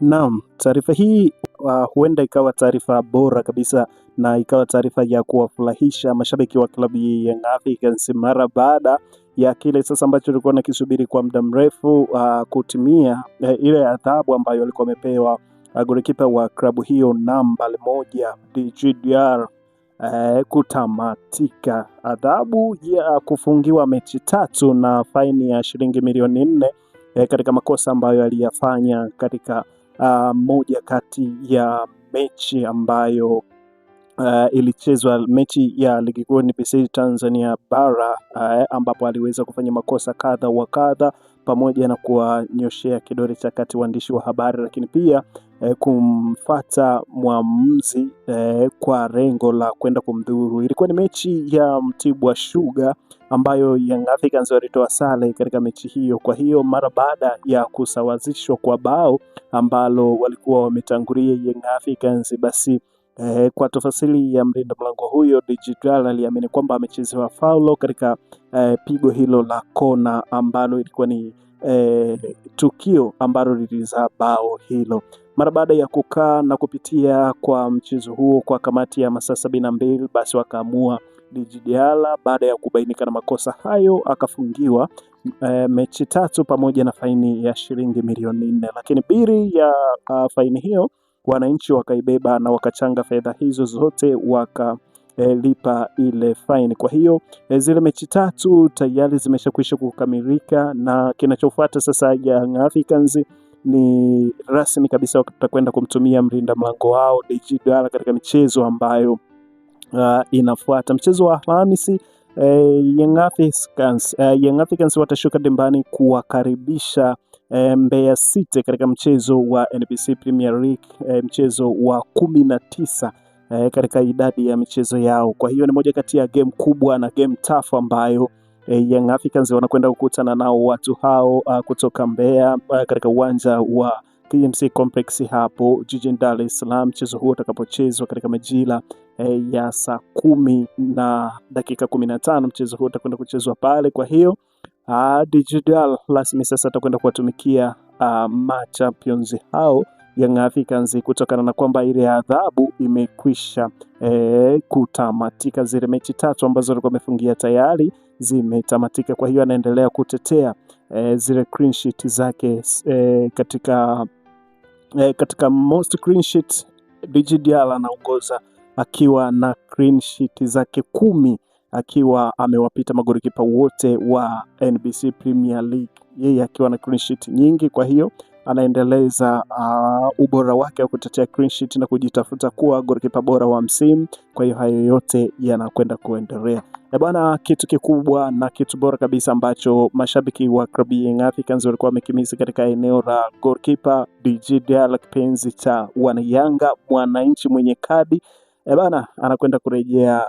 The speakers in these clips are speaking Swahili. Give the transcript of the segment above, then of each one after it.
Naam, taarifa hii huenda ikawa taarifa bora kabisa na ikawa taarifa ya kuwafurahisha mashabiki wa klabu ya Young Africans mara baada ya kile sasa ambacho tulikuwa nakisubiri kwa muda mrefu kutimia, ile adhabu ambayo alikuwa amepewa golikipa wa klabu hiyo nambari moja Djigui Diarra kutamatika. Adhabu ya kufungiwa mechi 3 na faini ya shilingi milioni 4 katika makosa ambayo aliyafanya katika moja kati ya mechi ambayo ilichezwa, mechi ya ligi kuu NBC Tanzania bara, ambapo aliweza kufanya makosa kadha wa kadha, pamoja na kuwanyoshea kidole cha kati waandishi wa habari, lakini pia kumfata mwamuzi kwa lengo la kwenda kumdhuru. Ilikuwa ni mechi ya Mtibwa Sugar ambayo Young Africans walitoa sare katika mechi hiyo. Kwa hiyo mara baada ya kusawazishwa kwa bao ambalo walikuwa wametangulia Young Africans, basi kwa tafasiri ya mlinda mlango huyo Djigui Diarra aliamini kwamba amechezewa faulo katika pigo hilo la kona ambalo ilikuwa ni tukio ambalo lilizaa bao hilo. Mara baada ya kukaa na kupitia kwa mchezo huo kwa kamati ya masaa 72, basi wakaamua Djigui Diarra baada ya kubainika na makosa hayo akafungiwa mechi 3 pamoja na faini ya shilingi milioni 4, lakini bili ya faini hiyo wananchi wakaibeba na wakachanga fedha hizo zote wakalipa ile faini. Kwa hiyo zile mechi 3 tayari zimeshakwisha kukamilika, na kinachofuata sasa Young Africans ni rasmi kabisa, watakwenda kumtumia mlinda mlango wao Djigui Diarra katika michezo ambayo inafuata. Mchezo wa Alhamisi, Young Africans watashuka dimbani kuwakaribisha Mbeya City katika mchezo wa NBC Premier League, mchezo wa 19 katika idadi ya michezo yao. Kwa hiyo ni moja kati ya game kubwa na game tough ambayo Young Africans wanakwenda kukutana nao watu hao kutoka Mbeya katika uwanja wa KMC Complex hapo jijini Dar es Salaam. Mchezo huo utakapochezwa katika majira ya saa 10:15, mchezo huo utakwenda kuchezwa pale. Kwa hiyo Djigui Diarra rasmi sasa atakwenda kuwatumikia champions hao Young Africans, kutokana na kwamba ile adhabu imekwisha kutamatika. Zile mechi 3 ambazo alikuwa amefungia tayari zimetamatika. Kwa hiyo anaendelea kutetea zile clean sheet zake katika most clean sheet. Djigui Diarra anaongoza akiwa na clean sheet zake 10, akiwa amewapita magolikipa wote wa NBC Premier League, yeye akiwa na clean sheet nyingi. Kwa hiyo anaendeleza ubora wake wa kutetea clean sheet na kujitafuta kuwa golikipa bora wa msimu. Kwa hiyo hayo yote yanakwenda kuendelea. Bwana, kitu kikubwa na kitu bora kabisa ambacho mashabiki wa klabu ya Young Africans walikuwa wamekimiza katika eneo la goalkeeper Djigui Diarra, kipenzi cha wanayanga, mwananchi mwenye kadi, bwana, anakwenda kurejea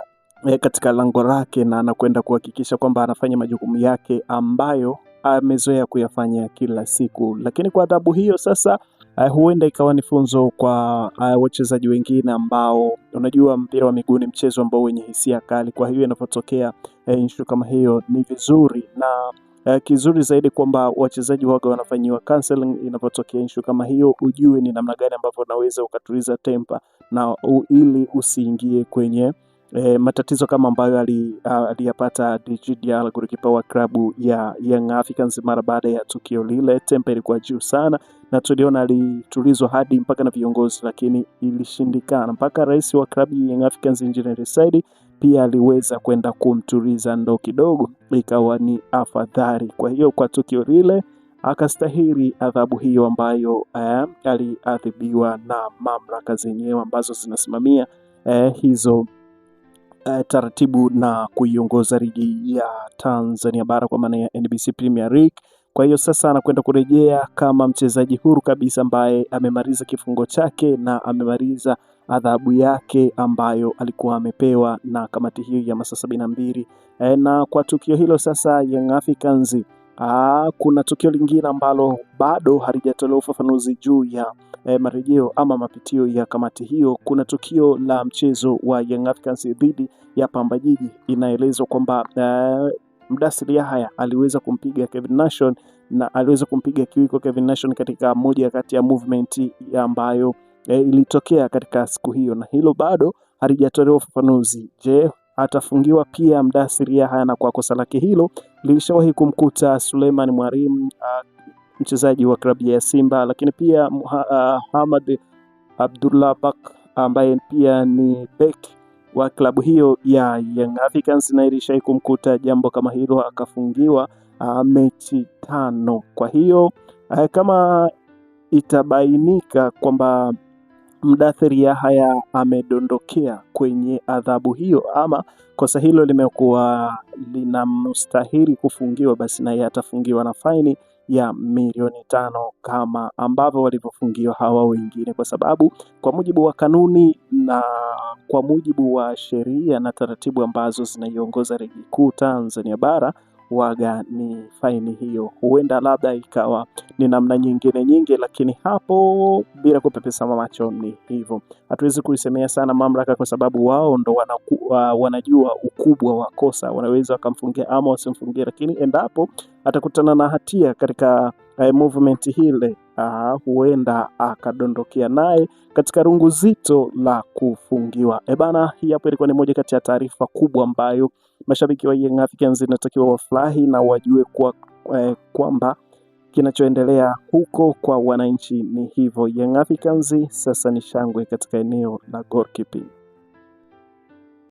katika lango lake na anakwenda kuhakikisha kwamba anafanya majukumu yake ambayo amezoea kuyafanya kila siku. Lakini kwa adhabu hiyo sasa, huenda ikawa ni funzo kwa wachezaji wengine ambao, unajua mpira wa miguu ni mchezo ambao wenye hisia kali. Kwa hiyo inapotokea issue kama hiyo ni vizuri na kizuri zaidi kwamba wachezaji waga wanafanyiwa counseling inapotokea issue kama hiyo, ujue ni namna gani ambavyo unaweza ukatuliza temper na ili usiingie kwenye matatizo kama ambayo aliyapata Djigui Diarra, golikipa wa klabu ya Young Africans. Mara baada ya tukio lile, tempa ilikuwa juu sana na tuliona alitulizwa hadi mpaka na viongozi, lakini ilishindikana. Mpaka rais wa klabu ya Young Africans Engineer Said pia aliweza kwenda kumtuliza, ndo kidogo ikawa ni afadhali. Kwa hiyo kwa tukio lile akastahili adhabu hiyo ambayo aliadhibiwa na mamlaka zenyewe ambazo zinasimamia hizo taratibu na kuiongoza ligi ya Tanzania bara kwa maana ya NBC Premier League. Kwa hiyo sasa anakwenda kurejea kama mchezaji huru kabisa ambaye amemaliza kifungo chake na amemaliza adhabu yake ambayo alikuwa amepewa na kamati hiyo ya masaa 72. Na kwa tukio hilo sasa Young Africans, kuna tukio lingine ambalo bado halijatolewa ufafanuzi juu ya marejeo ama mapitio ya kamati hiyo. Kuna tukio la mchezo wa Young Africans dhidi ya Pamba Jiji. Inaelezwa kwamba Mdassir Yahya aliweza kumpiga Kevin Nation na aliweza kumpiga kiwiko Kevin Nation katika moja kati ya movement ambayo ilitokea katika siku hiyo, na hilo bado halijatolewa ufafanuzi. Je, atafungiwa pia Mdathir Yahya? Na kwa kosa lake hilo lilishawahi kumkuta Suleiman Mwalimu, mchezaji wa klabu ya Simba, lakini pia Hamad Abdullah Bak ambaye pia ni beki wa klabu hiyo ya Young Africans, na ilishawahi kumkuta jambo kama hilo, akafungiwa mechi 5. Kwa hiyo kama itabainika kwamba Mdathir Yahya amedondokea kwenye adhabu hiyo ama kosa hilo limekuwa linamstahili kufungiwa, basi naye atafungiwa na faini ya milioni 5 kama ambavyo walivyofungiwa hawa wengine, kwa sababu kwa mujibu wa kanuni na kwa mujibu wa sheria na taratibu ambazo zinaiongoza ligi kuu Tanzania bara waga ni faini hiyo. Huenda labda ikawa ni namna nyingine, lakini hapo bila kupepesa macho ni hivyo. Hatuwezi kuisemea sana mamlaka kwa sababu wao ndo wanajua ukubwa wa kosa, wanaweza wakamfungia ama wasimfungie, lakini endapo atakutana na hatia katika movement hile, huenda akadondokea naye katika rungu zito la kufungiwa. Bana, hii hapo ilikuwa ni moja kati ya taarifa kubwa ambayo mashabiki wa Young Africans inatakiwa wafurahi na wajue kwamba kinachoendelea huko kwa wananchi ni hivyo. Young Africans sasa ni shangwe katika eneo la goalkeeping.